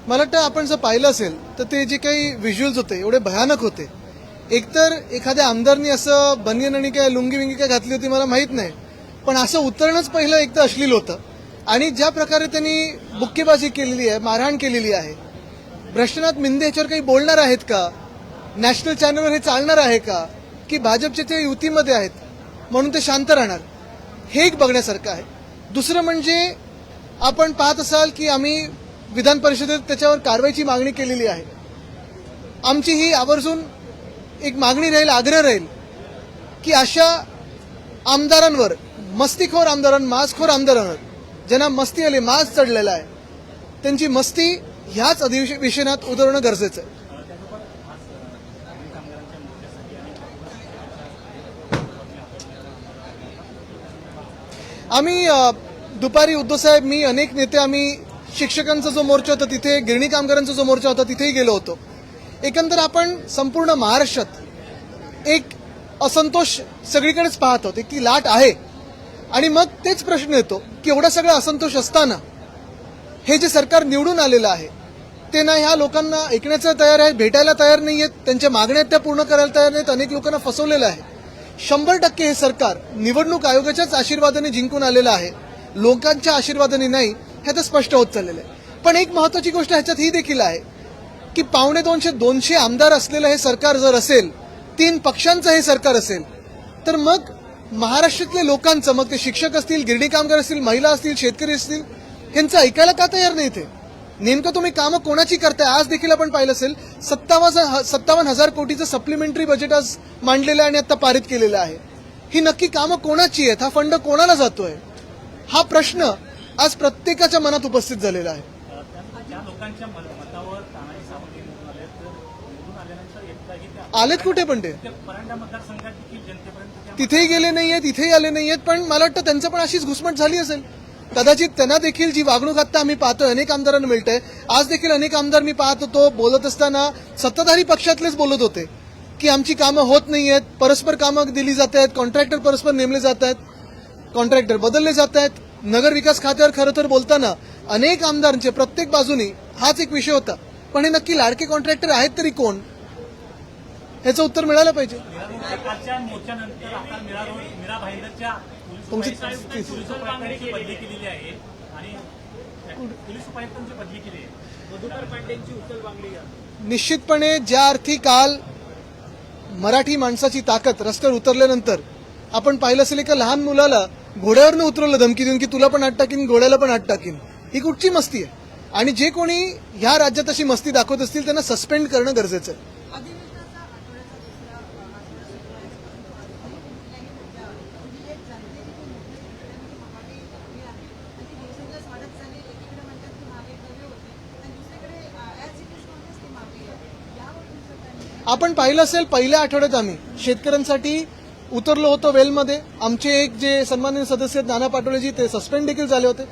मला वाटतं आपण जर पाहिलं असेल तर ते जे काही व्हिज्युअल्स होते एवढे भयानक होते. एकतर एखाद्या आमदारनी असं बनियन आणि काय लुंगी विंगी काय घातली होती मला माहित नाही, पण असं उतरणंच पहिलं एक तर अश्लील होतं. आणि ज्या प्रकारे त्यांनी बुक्केबाजी केलेली आहे, मारहाण केलेली आहे, भ्रष्टनाथ मिंदे याच्यावर काही बोलणार आहेत का? नॅशनल चॅनलवर हे चालणार आहे का? की भाजपचे ते युतीमध्ये आहेत म्हणून ते शांत राहणार? हे एक बघण्यासारखं आहे. दुसरं म्हणजे आपण पाहत असाल की आम्ही विधान परिषदेत त्याच्यावर कारवाईची मागणी केलेली आहे. आमची ही आवर्जून एक मागणी राहील, आग्रह राहील की अशा आमदारांवर, मस्तीखोर आमदारांवर, माजखोर आमदारांवर, ज्यांना मस्ती आली, माज चढलेला आहे, त्यांची मस्ती ह्याच अधिवेशनात उतरवणं गरजेचं आहे. आम्ही दुपारी उद्धवसाहेब, मी, अनेक नेते आम्ही शिक्षकांचा जो मोर्चा होता तिथे, गिरणी कामगारांचा जो मोर्चा होता तिथेही गेलो होतो. एकंदर आपण संपूर्ण महाराष्ट्रात एक असंतोष सगळीकडेच पाहत होते की लाट आहे. आणि मग तेच प्रश्न येतो की एवढा सगळा असंतोष असताना हे जे सरकार निवडून आलेलं आहे ते ना ह्या लोकांना ऐकण्याचं तयार आहे, भेटायला तयार नाही आहेत, त्यांच्या मागण्या त्या पूर्ण करायला तयार नाहीत. अनेक लोकांना फसवलेलं आहे. 100% हे सरकार निवडणूक आयोगाच्याच आशीर्वादाने जिंकून आलेलं आहे, लोकांच्या आशीर्वादाने नाही, हे तर स्पष्ट होत चाललेलं आहे. पण एक महत्वाची गोष्ट ह्याच्यात ही देखील आहे की 250 आमदार असलेलं हे सरकार जर असेल, 3 पक्षांचं हे सरकार असेल, तर मग महाराष्ट्रातल्या लोकांचं, मग ते शिक्षक असतील, गिरणी कामगार असतील, महिला असतील, शेतकरी असतील, यांचं ऐकायला का तयार नाही? ते नेमकं तुम्ही कामं कोणाची करताय? आज देखील आपण पाहिलं असेल 57,000 कोटीचं सप्लिमेंटरी बजेट आज मांडलेलं आहे आणि आता पारित केलेलं आहे. ही नक्की कामं कोणाची आहेत? हा फंड कोणाला जातोय? हा प्रश्न आज प्रत्येकाच्या मनात उपस्थित झालेला आहे. आलेत कुठे? पण ते तिथेही गेले नाहीयेत, इथेही आले नाहीयेत. पण मला वाटतं त्यांचं पण अशीच घुसमट झाली असेल. कदाचित त्यांना देखील जी वागणूक आता आम्ही पाहतोय, अनेक आमदारांना मिळतंय. आज देखील अनेक आमदार मी पाहत होतो, बोलत असताना सत्ताधारी पक्षातलेच बोलत होते की आमची कामं होत नाहीयेत, परस्पर कामं दिली जात आहेत, कॉन्ट्रॅक्टर परस्पर नेमले जात आहेत, कॉन्ट्रॅक्टर बदलले जात आहेत. नगर विकास खात्यावर खरं तर बोलताना अनेक आमदारांचे प्रत्येक बाजूनी हाच एक विषय होता. पण हे नक्की लाडके कॉन्ट्रॅक्टर आहेत तरी कोण? याचं उत्तर मिळालं पाहिजे. निश्चितपणे ज्या अर्थी काल मराठी माणसाची ताकद रस्त्यावर उतरल्यानंतर आपण पाहिलं असेल एका लहान मुलाला घोड्यावरनं उतरवलं धमकी देऊन की तुला पण आत टाकीन, घोड्याला पण आत टाकीन. ही कुठची मस्ती आहे? आणि जे कोणी ह्या राज्यात अशी मस्ती दाखवत असतील त्यांना सस्पेंड करणं गरजेचं आहे. आपण पाहिलं असेल पहिल्या आठवड्यात आम्ही शेतकऱ्यांसाठी उतरलो होतो वेलमध्ये. आमचे एक जे सन्माननीय सदस्य आहेत नाना पाटोळेजी, ते सस्पेंड देखील झाले होते.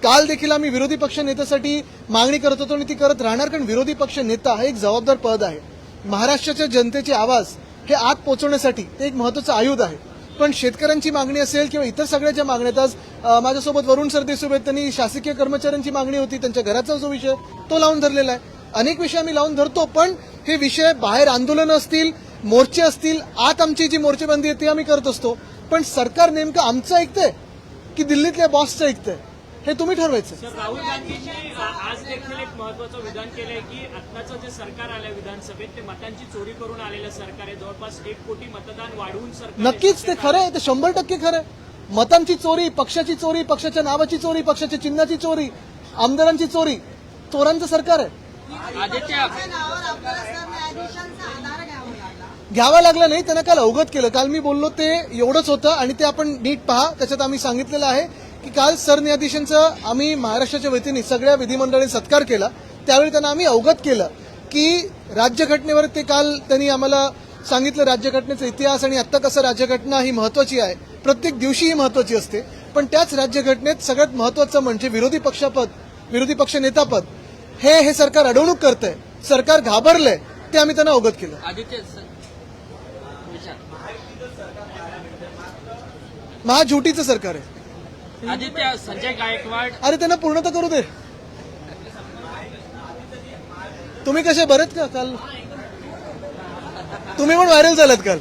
काल देखील आम्ही विरोधी पक्ष नेत्यासाठी मागणी करत होतो आणि ती करत राहणार, कारण विरोधी पक्ष नेता हा एक जबाबदार पद आहे. महाराष्ट्राच्या जनतेचे आवाज हे आत पोहोचवण्यासाठी ते एक महत्वाचं आयुध आहे. पण शेतकऱ्यांची मागणी असेल किंवा इतर सगळ्या ज्या मागण्या आहेत, आज माझ्यासोबत वरुण सरदेसाई आहेत, त्यांनी शासकीय कर्मचाऱ्यांची मागणी होती, त्यांच्या घराचा जो विषय तो लावून धरलेला आहे. अनेक विषय आम्ही लावून धरतो, पण हे विषय बाहेर आंदोलनं असतील, मोर्चे असतील, आत आमची जी मोर्चेबंदी आहे ती आम्ही करत असतो. पण सरकार नेमकं आमचं ऐकतंय की दिल्लीतल्या बॉसचं ऐकतंय हे तुम्ही ठरवायचं. राहुल गांधींनी आज देखील एक महत्वाचं विधान केलंय की आत्ताचं जे सरकार आलंय विधानसभेत ते मतांची चोरी करून आलेलं सरकार आहे. जवळपास 1 कोटी मतदान वाढवून सरकार. नक्कीच ते खरं आहे, ते 100% खरं आहे. मतांची चोरी, पक्षाची चोरी, पक्षाच्या नावाची चोरी, पक्षाच्या चिन्हाची चोरी, आमदारांची चोरी, चोरांचं सरकार आहे. घ्यावा लागला नाही, त्यांना काल अवगत केलं. काल मी बोललो ते एवढंच होतं आणि ते आपण नीट पहा. त्याच्यात आम्ही सांगितलेलं आहे की काल सरन्यायाधीशांचा आम्ही महाराष्ट्राच्या वतीने सगळ्या विधिमंडळाने सत्कार केला. त्यावेळी त्यांना आम्ही अवगत केलं की राज्यघटनेवर ते काल त्यांनी आम्हाला सांगितलं राज्यघटनेचा इतिहास आणि आत्ता कसं राज्यघटना ही महत्वाची आहे, प्रत्येक दिवशी ही महत्वाची असते. पण त्याच राज्यघटनेत सगळ्यात महत्वाचं म्हणजे विरोधी पक्षपद, विरोधी पक्ष नेतापद हे सरकार अडवणूक करतंय, सरकार घाबरलंय, ते आम्ही त्यांना अवगत केलं. महाझुटीचं सरकार आहे. आदित्य संजय गायकवाड, अरे त्यांना पूर्ण तर करू दे. तुम्ही कसे बरेत का काल? तुम्ही पण व्हायरल झालात काल.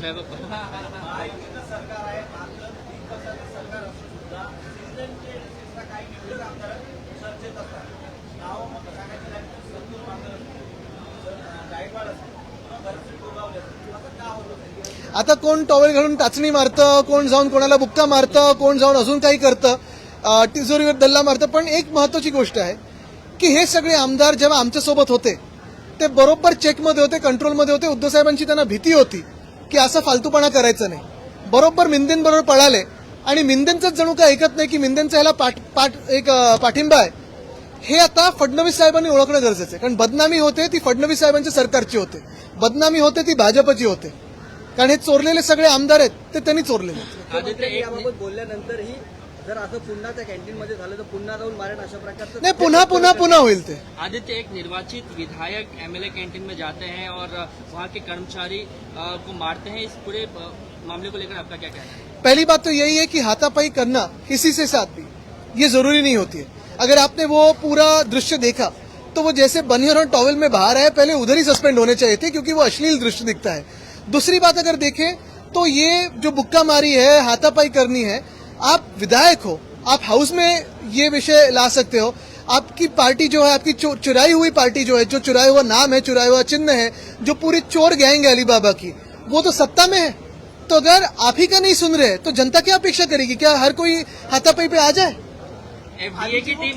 आता कोण टॉवेल घालून टाचणी मारतं, कोण जाऊन कोणाला बुक्का मारतं, कोण जाऊन अजून काही करतं, तिजोरीवर दल्ला मारतं. पण एक महत्वाची गोष्ट आहे की हे सगळे आमदार जेव्हा आमच्यासोबत होते ते बरोबर चेकमध्ये होते, कंट्रोलमध्ये होते. उद्धव साहेबांची त्यांना भीती होती की असं फालतूपणा करायचं नाही. बरोबर मिंदेंबरोबर पळाले आणि मिंदेंचंच जणू काय ऐकत नाही की मिंदेंचा ह्याला पाठिंबा आहे. हे आता फडणवीस साहेबांनी ओळखणं गरजेचं आहे. कारण बदनामी होते ती फडणवीस साहेबांच्या सरकारची होते, बदनामी होते ती भाजपची होते. कारण हे चोरलेले सगळे आमदार आहेत ते त्यांनी चोरलेले आहेत. याबाबत बोलल्यानंतरही जर असं पुन्हा त्या कॅन्टीनमध्ये झालं तर पुन्हा जाऊन मारेन अशा प्रकारचं नाही, पुन्हा होईल ते. आदित्य, एक निर्वाचित विधायक एमएलए कैंटीन में जाते हैं और वहाँ के कर्मचारी को मारते हैं, इस पूरे मामले को लेकर आपका क्या कहना है? पहली बात तो यही है कि हाथापाई करना किसी से साथ भी ये जरूरी नहीं होती है. अगर आपने वो पूरा दृश्य देखा तो वो जैसे बनियर और टॉवेल में बाहर आए, पहले उधर ही सस्पेंड होने चाहिए थे क्योंकि वो अश्लील दृश्य दिखता है. दूसरी बात अगर देखें तो ये जो बुक्का मारी है, हाथापाई करनी है, आप विधायक हो, आप हाउस में ये विषय ला सकते हो. आपकी पार्टी जो है, आपकी चुराई हुई पार्टी जो है, जो चुराया हुआ नाम है, चुराया हुआ चिन्ह है, जो पूरी चोर गैंग है अलीबाबा की, वो तो सत्ता में है. तो अगर आप ही का नहीं सुन रहे तो जनता क्या अपेक्षा करेगी? क्या हर कोई हाथापाई पे आ जाए? एफडीए की टीम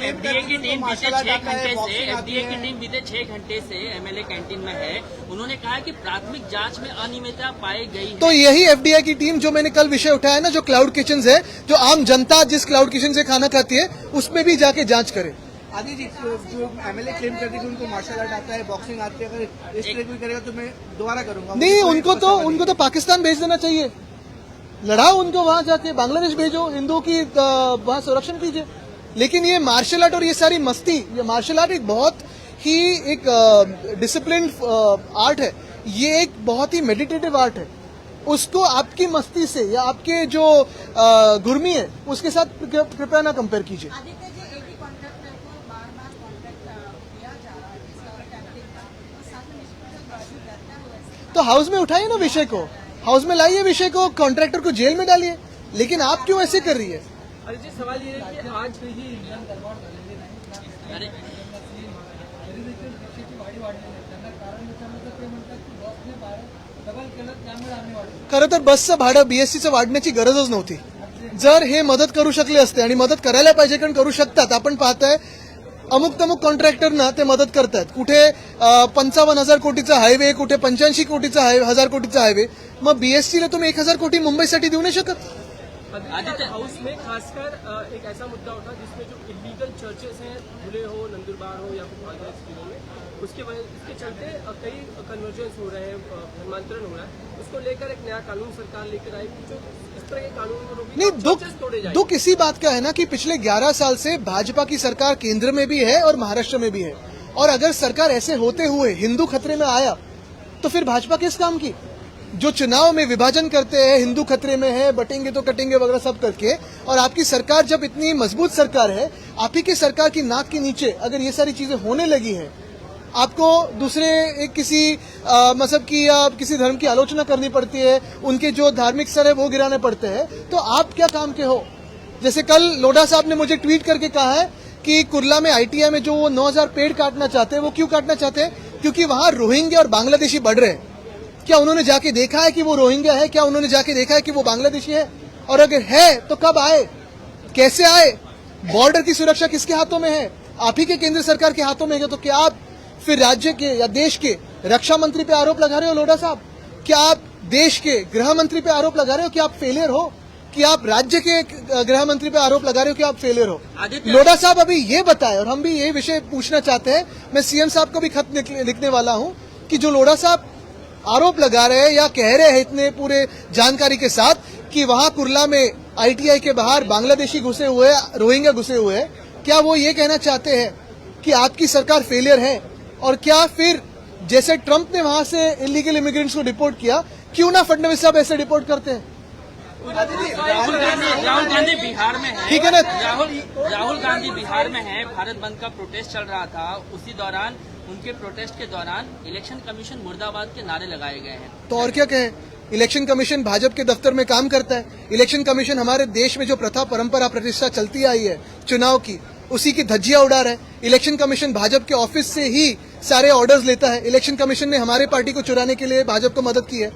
बीते 6 घंटे से एमएलए कैंटीन में है. उन्होंने कहा कि प्राथमिक जांच में अनियमितता पाई गई है. तो यही एफडीआई की टीम जो मैंने कल विषय उठाया ना, जो क्लाउड किचन है, जो आम जनता जिस क्लाउड किचन से खाना खाती है, उसमें भी जाके जांच करे. आदि जी, जो एमएलए क्लेम करते हैं कि उनको मार्शल आर्ट आता है, बॉक्सिंग आती है, अगर इस तरह कोई करेगा तो मैं दोबारा करूंगा. नहीं, उनको तो पाकिस्तान भेज देना चाहिए. लड़ाओ उनको वहां जाके, बांग्लादेश भेजो, हिंदुओं की वहां संरक्षण कीजिए. लेकिन ये मार्शल आर्ट और ये सारी मस्ती, ये मार्शल आर्ट एक बहुत ही एक डिसिप्लिन आर्ट है. ये एक बहुत ही मेडिटेटिव आर्ट है. उसको आपकी मस्ती से या आपके जो गुर्मी है उसके साथ कृपया ना कंपेयर कीजिए. आदित्य जी, एक ही कॉन्ट्रैक्टर को बार-बार कॉन्ट्रैक्ट दिया जा रहा है जिसका कैंटीन का, और साथ में निष्पक्ष मौजूद रहता है वैसे. तो हाउस में उठाइए ना विषय को, हाउस में लाइए विषय को, कॉन्ट्रैक्टर को जेल में डालिए. लेकिन आप क्यों ऐसे कर रही है? अरे जी, सवाल ये है कि आज अरे खरं तर बसचं भाडं बीएससीचं वाढण्याची गरजच नव्हती. जर हे मदत करू शकले असते, आणि मदत करायला पाहिजे कारण करू शकतात. आपण पाहताय अमुक तमुक कॉन्ट्रॅक्टरना ते मदत करतात. कुठे 55,000 कोटीचा हायवे, कुठे 85 कोटीचा 1,000 कोटीचा हायवे. मग बीएससीला तुम्ही 1,000 कोटी मुंबईसाठी देऊ नाही शकत? आदित्य, हाउस में खासकर एक ऐसा मुद्दा उठा जिसमें जो इलीगल चर्चेस हैं, धुले हो, नंदुरबार हो या फिर ऑर्गेनाइज जिलों में, उसके चलते कई कन्वर्जेंस हो रहे हैं, धर्मांतरण हो रहा है. उसको लेकर एक नया कानून सरकार लेकर आई जो इस तरह के कानून को रोके, नहीं, churches तोड़े जाएंगे. दुख इसी बात का है ना कि पिछले 11 साल से भाजपा की सरकार केंद्र में भी है और महाराष्ट्र में भी है. और अगर सरकार ऐसे होते हुए हिंदू खतरे में आया तो फिर भाजपा किस काम की? जो चुनाव में विभाजन करते हैं, हिंदू खतरे में है, बटेंगे तो कटेंगे वगैरह सब करके, और आपकी सरकार जब इतनी मजबूत सरकार है, आप ही की सरकार की नाक के नीचे अगर ये सारी चीजें होने लगी है, आपको दूसरे एक किसी मजहब की या किसी धर्म की आलोचना करनी पड़ती है, उनके जो धार्मिक स्तर है वो गिराने पड़ते हैं, तो आप क्या काम के हो? जैसे कल लोढ़ा साहब ने मुझे ट्वीट करके कहा है कि कुर्ला में आईटीआई में जो वो 9,000 पेड़ काटना चाहते हैं, वो क्यों काटना चाहते हैं? क्योंकि वहां रोहिंग्या और बांग्लादेशी बढ़ रहे हैं. क्या उन्होंने जाके देखा है कि वो रोहिंग्या है? क्या उन्होंने जाके देखा है कि वो बांग्लादेशी है? और अगर है तो कब आए, कैसे आए? बॉर्डर की सुरक्षा किसके हाथों में है? आप ही के केंद्र सरकार के हाथों में है. तो क्या आप फिर राज्य के या देश के रक्षा मंत्री पे आरोप लगा रहे हो लोढ़ा साहब? क्या आप देश के गृह मंत्री पे आरोप लगा रहे हो कि आप फेलियर हो? कि आप राज्य के गृह मंत्री पे आरोप लगा रहे हो कि आप फेलियर हो? लोढ़ा साहब अभी ये बताएं, और हम भी ये विषय पूछना चाहते हैं. मैं सीएम साहब को भी खत लिखने वाला हूं कि जो लोढ़ा साहब आरोप लगा रहे हैं या कह रहे हैं इतने पूरे जानकारी के साथ कि वहां कुर्ला में आईटीआई के बाहर बांग्लादेशी घुसे हुए, रोहिंग्या घुसे हुए हैं, क्या वो ये कहना चाहते हैं कि आपकी सरकार फेलियर है? और क्या फिर जैसे ट्रंप ने वहां से इलीगल इमिग्रेंट्स को डिपोर्ट किया, क्यों ना फडणवीस साहब ऐसे डिपोर्ट करते हैं? राहुल गांधी बिहार में है। ठीक है ना? राहुल गांधी बिहार में है। भारत बंद का प्रोटेस्ट चल रहा था, उसी दौरान उनके प्रोटेस्ट के दौरान इलेक्शन कमीशन मुर्दाबाद के नारे लगाए गए हैं। तो और क्या कहें, इलेक्शन कमीशन भाजपा के दफ्तर में काम करता है। इलेक्शन कमीशन हमारे देश में जो प्रथा परंपरा प्रतिष्ठा चलती आई है चुनाव की, उसी की धज्जियां उड़ा रहा है। इलेक्शन कमीशन भाजपा के ऑफिस से ही सारे ऑर्डर्स लेता है। इलेक्शन कमीशन ने हमारे पार्टी को चुराने के लिए भाजपा को मदद की है।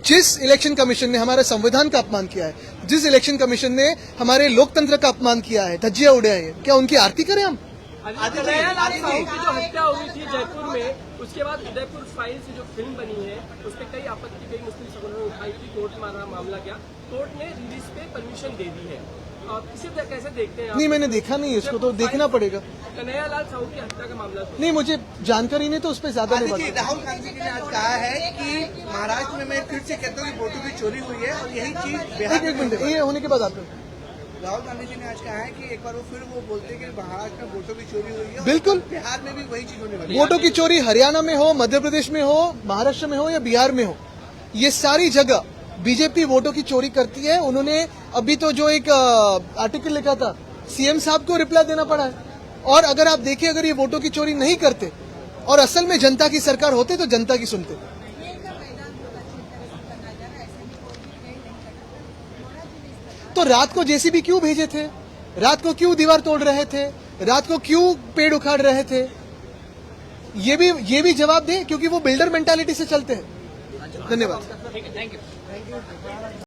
जिस इलेक्शन कमीशन ने हमारे संविधान का अपमान किया है, जिस इलेक्शन कमीशन ने हमारे लोकतंत्र का अपमान किया है, धज्जियां उड़ाई है, क्या उनकी आरती करें हम? कन्हैयालाल साहू की जो हत्या हुई थी जयपुर में, उसके बाद उदयपुर फाइल से जो फिल्म बनी है उसमें कई आपत्ति कई मुस्लिम संगठनों ने उठाई थी। कोर्ट में मामला गया, कोर्ट ने रिलीज पे परमिशन दे दी है। इसे कैसे देखते हैं आप? नहीं, मैंने देखा नहीं, इसको तो देखना पड़ेगा। कन्हैयालाल साहू की हत्या का मामला नहीं, मुझे जानकारी नहीं, तो उस पर ज्यादा नहीं आदित्य, बात। राहुल गांधी जी ने आज कहा है कि महाराष्ट्र में मैं फिर से कहता हूँ कि वोटों की चोरी हुई है और यही चीज बिहार एक मिनट, ये होने के बाद आप राहुल गांधी जी ने आज कहा है कि एक बार वो फिर बोलते हैं कि महाराष्ट्र में वोटों की चोरी हुई है। बिल्कुल। और बिहार में भी वही चीज होने वाली है। वोटों की चोरी हरियाणा में हो, मध्य प्रदेश में हो, महाराष्ट्र में हो या बिहार में हो, ये सारी जगह बीजेपी वोटों की चोरी करती है। उन्होंने अभी तो जो एक आर्टिकल लिखा था, सीएम साहब को रिप्लाई देना पड़ा है। और अगर आप देखिए, अगर ये वोटों की चोरी नहीं करते और असल में जनता की सरकार होते तो जनता की सुनते। खेल का मैदान बहुत अच्छी तरह से बनाया जा रहा है, ऐसे में कोई भी खेल नहीं करता। थोड़ा भी नहीं करता। तो रात को जेसीबी क्यों भेजे थे? रात को क्यों दीवार तोड़ रहे थे? रात को क्यों पेड़ उखाड़ रहे थे? ये भी जवाब दें, क्योंकि वो बिल्डर मेंटालिटी से चलते हैं। धन्यवाद। ठीक है, थैंक यू।